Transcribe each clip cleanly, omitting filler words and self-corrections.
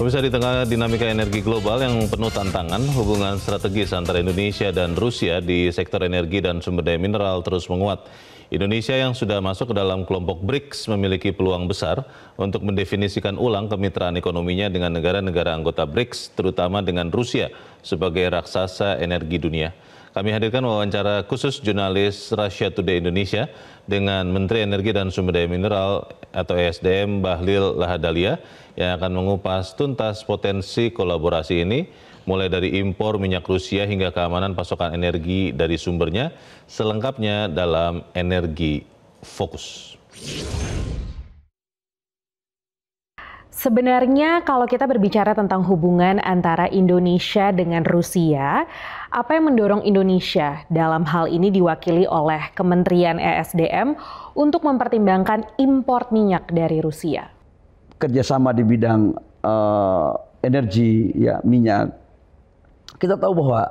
Pemirsa, di tengah dinamika energi global yang penuh tantangan, hubungan strategis antara Indonesia dan Rusia di sektor energi dan sumber daya mineral terus menguat. Indonesia yang sudah masuk ke dalam kelompok BRICS memiliki peluang besar untuk mendefinisikan ulang kemitraan ekonominya dengan negara-negara anggota BRICS, terutama dengan Rusia sebagai raksasa energi dunia. Kami hadirkan wawancara khusus jurnalis Russia Today Indonesia dengan Menteri Energi dan Sumber Daya Mineral atau ESDM Bahlil Lahadalia yang akan mengupas tuntas potensi kolaborasi ini, mulai dari impor minyak Rusia hingga keamanan pasokan energi dari sumbernya, selengkapnya dalam Energi Fokus. Sebenarnya kalau kita berbicara tentang hubungan antara Indonesia dengan Rusia, apa yang mendorong Indonesia dalam hal ini diwakili oleh Kementerian ESDM untuk mempertimbangkan impor minyak dari Rusia? Kerjasama di bidang energi, ya, minyak. Kita tahu bahwa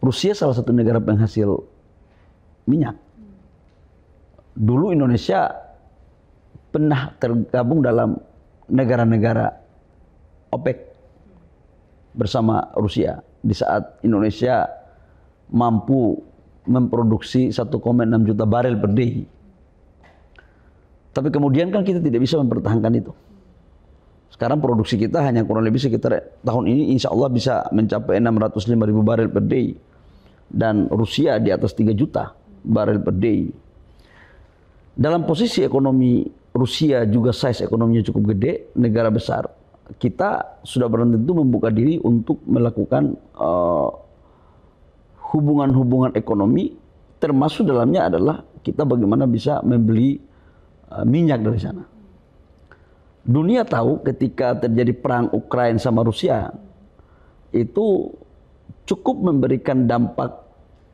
Rusia salah satu negara penghasil minyak. Dulu Indonesia pernah tergabung dalam negara-negara OPEC bersama Rusia di saat Indonesia mampu memproduksi 1,6 juta barel per day. Tapi kemudian kan kita tidak bisa mempertahankan itu. Sekarang produksi kita hanya kurang lebih sekitar tahun ini insya Allah bisa mencapai 605.000 barel per day. Dan Rusia di atas 3 juta barel per day. Dalam posisi ekonomi Rusia juga size ekonominya cukup gede, negara besar. Kita sudah tentu membuka diri untuk melakukan hubungan-hubungan ekonomi, termasuk dalamnya adalah kita bagaimana bisa membeli minyak dari sana. Dunia tahu ketika terjadi perang Ukraina sama Rusia, itu cukup memberikan dampak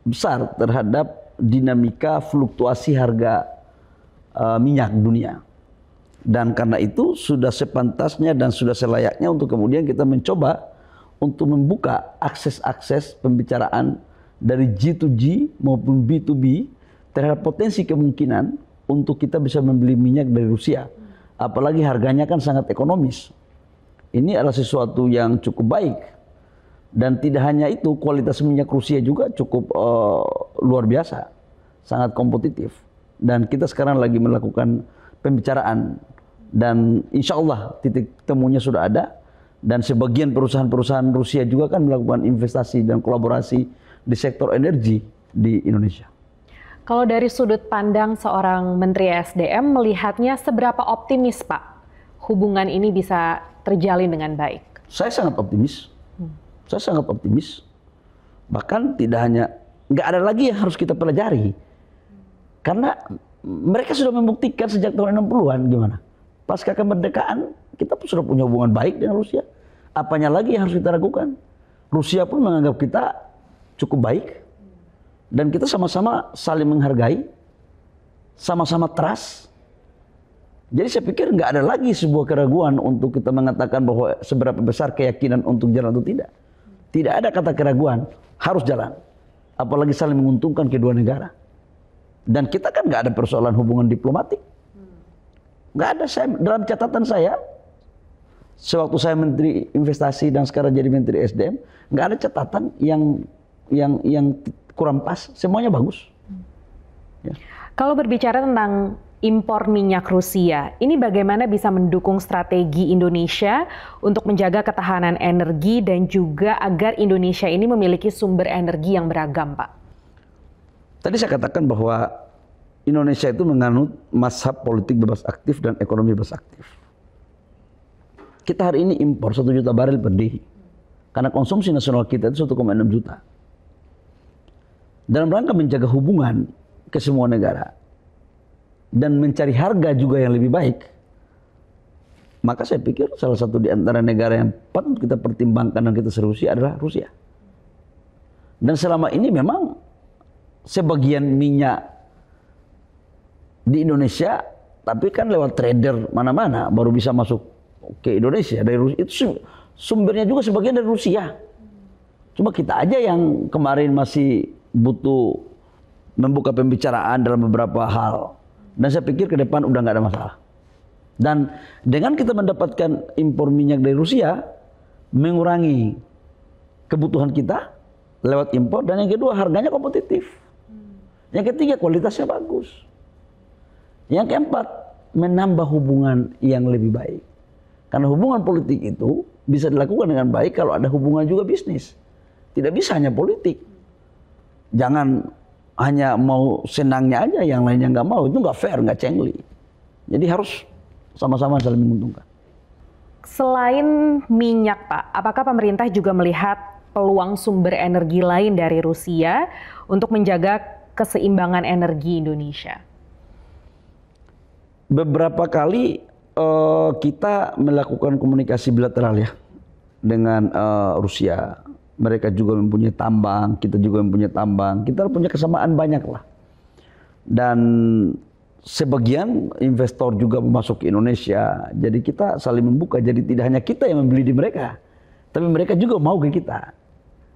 besar terhadap dinamika fluktuasi harga minyak dunia. Dan karena itu sudah sepantasnya dan sudah selayaknya untuk kemudian kita mencoba untuk membuka akses-akses pembicaraan dari G2G maupun B2B terhadap potensi kemungkinan untuk kita bisa membeli minyak dari Rusia. Apalagi harganya kan sangat ekonomis. Ini adalah sesuatu yang cukup baik. Dan tidak hanya itu, kualitas minyak Rusia juga cukup luar biasa. Sangat kompetitif. Dan kita sekarang lagi melakukan pembicaraan. Dan insya Allah titik temunya sudah ada. Dan sebagian perusahaan-perusahaan Rusia juga kan melakukan investasi dan kolaborasi di sektor energi di Indonesia. Kalau dari sudut pandang seorang Menteri ESDM melihatnya seberapa optimis Pak hubungan ini bisa terjalin dengan baik? Saya sangat optimis. Saya sangat optimis. Bahkan tidak hanya, nggak ada lagi yang harus kita pelajari. Karena mereka sudah membuktikan sejak tahun 60-an gimana. Pasca kemerdekaan kita pun sudah punya hubungan baik dengan Rusia. Apanya lagi yang harus kita ragukan? Rusia pun menganggap kita cukup baik. Dan kita sama-sama saling menghargai, sama-sama trust. Jadi saya pikir nggak ada lagi sebuah keraguan untuk kita mengatakan bahwa seberapa besar keyakinan untuk jalan atau tidak. Tidak ada kata keraguan, harus jalan. Apalagi saling menguntungkan kedua negara. Dan kita kan nggak ada persoalan hubungan diplomatik. Nggak ada. Dalam catatan saya, sewaktu saya Menteri Investasi dan sekarang jadi Menteri SDM, nggak ada catatan yang kurang pas, semuanya bagus. Ya. Kalau berbicara tentang impor minyak Rusia, ini bagaimana bisa mendukung strategi Indonesia untuk menjaga ketahanan energi dan juga agar Indonesia ini memiliki sumber energi yang beragam, Pak? Tadi saya katakan bahwa Indonesia itu menganut mazhab politik bebas aktif dan ekonomi bebas aktif. Kita hari ini impor 1 juta barel per day. Karena konsumsi nasional kita itu 1,6 juta. Dalam rangka menjaga hubungan ke semua negara dan mencari harga juga yang lebih baik, maka saya pikir salah satu di antara negara yang patut kita pertimbangkan dan kita seriusi adalah Rusia. Dan selama ini memang sebagian minyak di Indonesia, tapi kan lewat trader mana-mana baru bisa masuk ke Indonesia dari Rusia. Itu sumbernya juga sebagian dari Rusia. Cuma kita aja yang kemarin masih butuh membuka pembicaraan dalam beberapa hal. Dan saya pikir ke depan udah nggak ada masalah. Dan dengan kita mendapatkan impor minyak dari Rusia, mengurangi kebutuhan kita lewat impor, dan yang kedua harganya kompetitif. Yang ketiga kualitasnya bagus. Yang keempat menambah hubungan yang lebih baik. Karena hubungan politik itu bisa dilakukan dengan baik kalau ada hubungan juga bisnis. Tidak bisa hanya politik. Jangan hanya mau senangnya aja, yang lainnya nggak mau. Itu nggak fair, nggak cengli. Jadi harus sama-sama saling menguntungkan. Selain minyak, Pak, apakah pemerintah juga melihat peluang sumber energi lain dari Rusia untuk menjaga keseimbangan energi Indonesia? Beberapa kali kita melakukan komunikasi bilateral ya dengan Rusia. Mereka juga mempunyai tambang, kita juga mempunyai tambang. Kita punya kesamaan banyak lah. Dan sebagian investor juga masuk ke Indonesia. Jadi kita saling membuka. Jadi tidak hanya kita yang membeli di mereka, tapi mereka juga mau ke kita.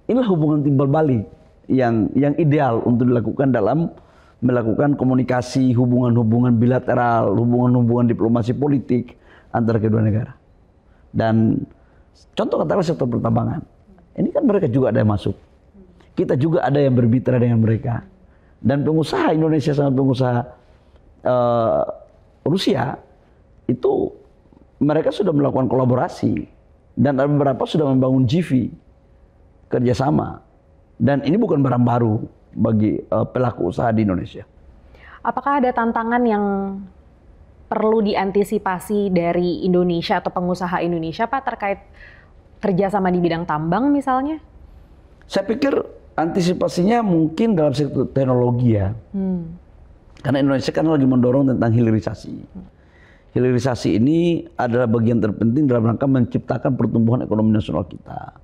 Inilah hubungan timbal balik yang ideal untuk dilakukan dalam melakukan komunikasi, hubungan-hubungan bilateral, hubungan-hubungan diplomasi politik antara kedua negara. Dan contoh katakanlah sektor pertambangan. Ini kan mereka juga ada yang masuk. Kita juga ada yang bermitra dengan mereka. Dan pengusaha Indonesia sama pengusaha Rusia itu mereka sudah melakukan kolaborasi. Dan beberapa sudah membangun JV kerjasama. Dan ini bukan barang baru bagi pelaku usaha di Indonesia. Apakah ada tantangan yang perlu diantisipasi dari Indonesia atau pengusaha Indonesia, Pak, terkait kerjasama di bidang tambang misalnya? Saya pikir antisipasinya mungkin dalam sektor teknologi ya. Karena Indonesia kan lagi mendorong tentang hilirisasi. Hilirisasi ini adalah bagian terpenting dalam rangka menciptakan pertumbuhan ekonomi nasional kita.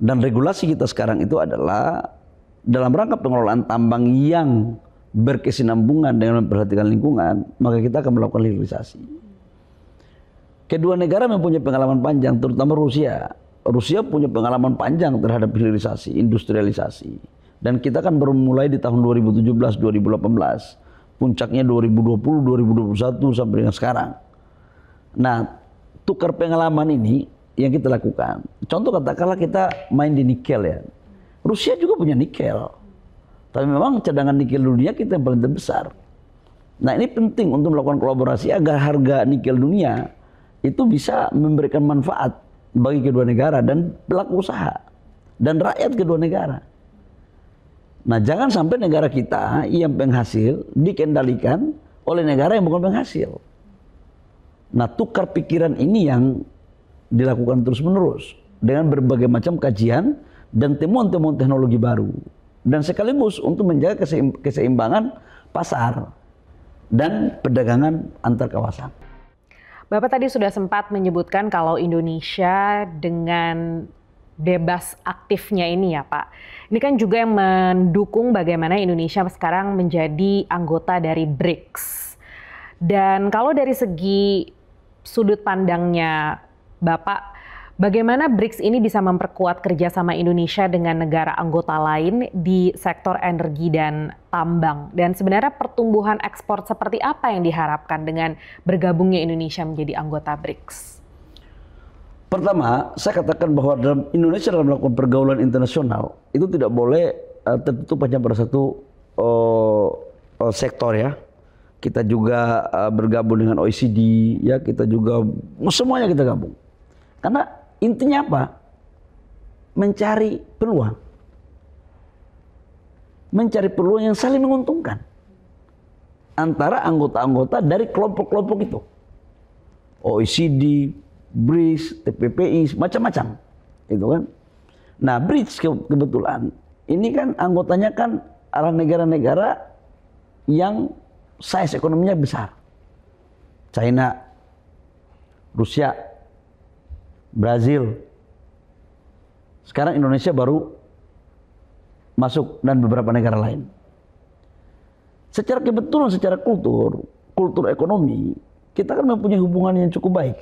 Dan regulasi kita sekarang itu adalah dalam rangka pengelolaan tambang yang berkesinambungan dengan memperhatikan lingkungan, maka kita akan melakukan hilirisasi. Kedua negara mempunyai pengalaman panjang, terutama Rusia. Rusia punya pengalaman panjang terhadap hilirisasi, industrialisasi. Dan kita kan baru mulai di tahun 2017-2018. Puncaknya 2020-2021 sampai dengan sekarang. Nah, tukar pengalaman ini yang kita lakukan. Contoh katakanlah kita main di nikel ya. Rusia juga punya nikel. Tapi memang cadangan nikel dunia kita yang paling terbesar. Nah, ini penting untuk melakukan kolaborasi agar harga nikel dunia itu bisa memberikan manfaat bagi kedua negara dan pelaku usaha dan rakyat kedua negara. Nah, jangan sampai negara kita yang penghasil dikendalikan oleh negara yang bukan penghasil. Nah, tukar pikiran ini yang dilakukan terus-menerus dengan berbagai macam kajian dan temuan-temuan teknologi baru. Dan sekaligus untuk menjaga keseimbangan pasar dan perdagangan antar kawasan. Bapak tadi sudah sempat menyebutkan kalau Indonesia dengan bebas aktifnya ini ya Pak. Ini kan juga yang mendukung bagaimana Indonesia sekarang menjadi anggota dari BRICS. Dan kalau dari segi sudut pandangnya Bapak, bagaimana BRICS ini bisa memperkuat kerjasama Indonesia dengan negara anggota lain di sektor energi dan tambang? Dan sebenarnya pertumbuhan ekspor seperti apa yang diharapkan dengan bergabungnya Indonesia menjadi anggota BRICS? Pertama, saya katakan bahwa Indonesia dalam melakukan pergaulan internasional itu tidak boleh tertutup hanya pada satu sektor ya. Kita juga bergabung dengan OECD, ya kita juga semuanya kita gabung. Karena intinya apa? Mencari peluang. Mencari peluang yang saling menguntungkan antara anggota-anggota dari kelompok-kelompok itu. OECD, BRICS, TPPI, macam-macam. Itu kan. Nah, BRICS kebetulan ini kan anggotanya kan adalah negara-negara yang size ekonominya besar. China, Rusia, Brazil. Sekarang Indonesia baru masuk dan beberapa negara lain. Secara kebetulan, secara kultur ekonomi, kita kan mempunyai hubungan yang cukup baik.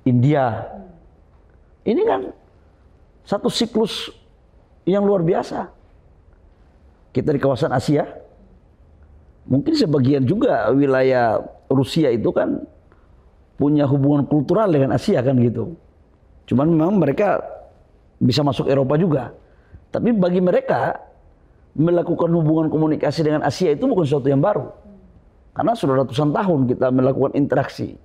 India, ini kan satu siklus yang luar biasa. Kita di kawasan Asia, mungkin sebagian juga wilayah Rusia itu kan punya hubungan kultural dengan Asia kan gitu. Cuman memang mereka bisa masuk Eropa juga. Tapi bagi mereka melakukan hubungan komunikasi dengan Asia itu bukan sesuatu yang baru. Karena sudah ratusan tahun kita melakukan interaksi.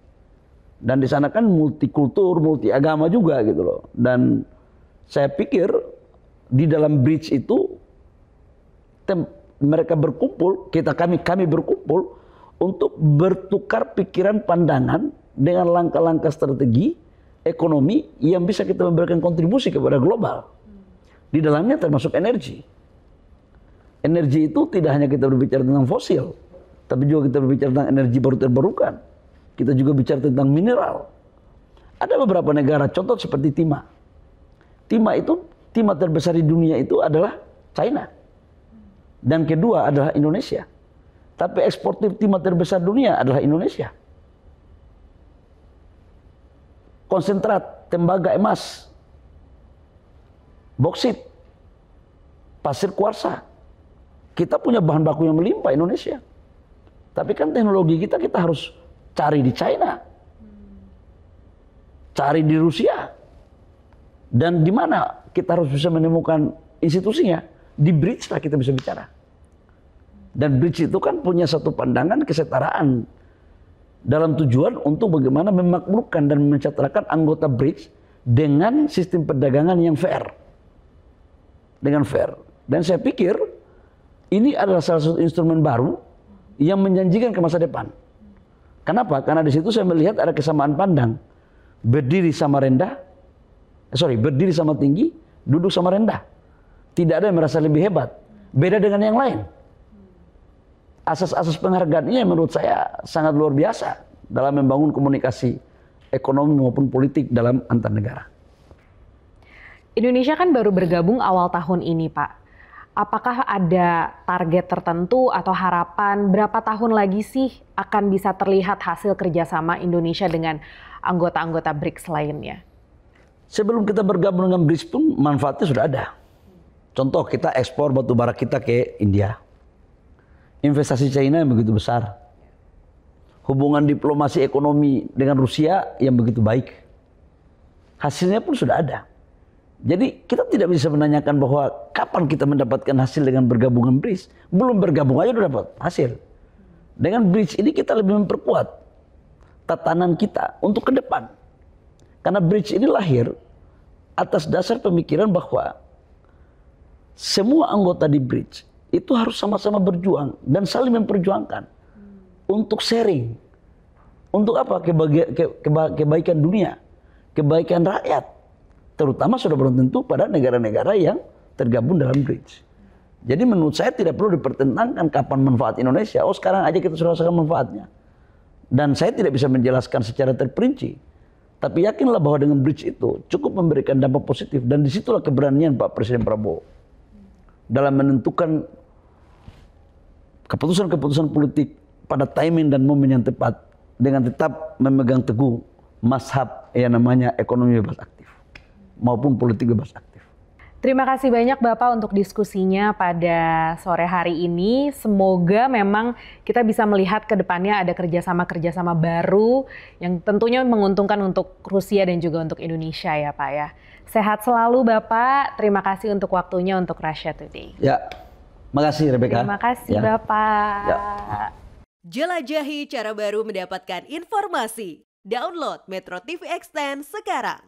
Dan di sana kan multikultur, multi agama juga gitu loh. Dan saya pikir di dalam bridge itu mereka berkumpul, kami berkumpul untuk bertukar pikiran pandangan dengan langkah-langkah strategi ekonomi yang bisa kita memberikan kontribusi kepada global. Di dalamnya termasuk energi. Energi itu tidak hanya kita berbicara tentang fosil, tapi juga kita berbicara tentang energi baru terbarukan. Kita juga bicara tentang mineral. Ada beberapa negara, contoh seperti timah. Timah terbesar di dunia itu adalah China. Dan kedua adalah Indonesia. Tapi eksportir timah terbesar dunia adalah Indonesia. Konsentrat, tembaga emas, boksit, pasir kuarsa. Kita punya bahan baku yang melimpah Indonesia. Tapi kan teknologi kita harus cari di China. Cari di Rusia. Dan di mana kita harus bisa menemukan institusinya? Di bridge lah kita bisa bicara. Dan bridge itu kan punya satu pandangan kesetaraan dalam tujuan untuk bagaimana memakmurkan dan mensejahterakan anggota bridge dengan sistem perdagangan yang fair. Dengan fair. Dan saya pikir ini adalah salah satu instrumen baru yang menjanjikan ke masa depan. Kenapa? Karena di situ saya melihat ada kesamaan pandang. Berdiri sama tinggi, duduk sama rendah. Tidak ada yang merasa lebih hebat. Beda dengan yang lain. Asas-asas penghargaan ini menurut saya sangat luar biasa dalam membangun komunikasi ekonomi maupun politik dalam antar negara. Indonesia kan baru bergabung awal tahun ini, Pak. Apakah ada target tertentu atau harapan berapa tahun lagi sih akan bisa terlihat hasil kerjasama Indonesia dengan anggota-anggota BRICS lainnya? Sebelum kita bergabung dengan BRICS pun manfaatnya sudah ada. Contoh kita ekspor batu bara kita ke India. Investasi China yang begitu besar. Hubungan diplomasi ekonomi dengan Rusia yang begitu baik. Hasilnya pun sudah ada. Jadi kita tidak bisa menanyakan bahwa kapan kita mendapatkan hasil dengan bergabung dengan BRICS. Belum bergabung aja sudah dapat hasil. Dengan BRICS ini kita lebih memperkuat tatanan kita untuk ke depan. Karena BRICS ini lahir atas dasar pemikiran bahwa semua anggota di BRICS itu harus sama-sama berjuang dan saling memperjuangkan untuk sharing. Untuk apa? Kebaikan dunia, kebaikan rakyat. Terutama sudah belum tentu pada negara-negara yang tergabung dalam BRICS. Jadi menurut saya tidak perlu dipertentangkan kapan manfaat Indonesia. Oh sekarang aja kita sudah rasakan manfaatnya. Dan saya tidak bisa menjelaskan secara terperinci. Tapi yakinlah bahwa dengan BRICS itu cukup memberikan dampak positif. Dan disitulah keberanian Pak Presiden Prabowo dalam menentukan keputusan-keputusan politik pada timing dan momen yang tepat dengan tetap memegang teguh mazhab yang namanya ekonomi bebas aktif maupun politik bebas aktif. Terima kasih banyak Bapak untuk diskusinya pada sore hari ini. Semoga memang kita bisa melihat ke depannya ada kerjasama-kerjasama baru yang tentunya menguntungkan untuk Rusia dan juga untuk Indonesia ya Pak ya. Sehat selalu Bapak, terima kasih untuk waktunya untuk Russia Today. Ya, makasih Rebecca. Terima kasih ya. Bapak. Ya. Jelajahi cara baru mendapatkan informasi. Download Metro TV Extend sekarang.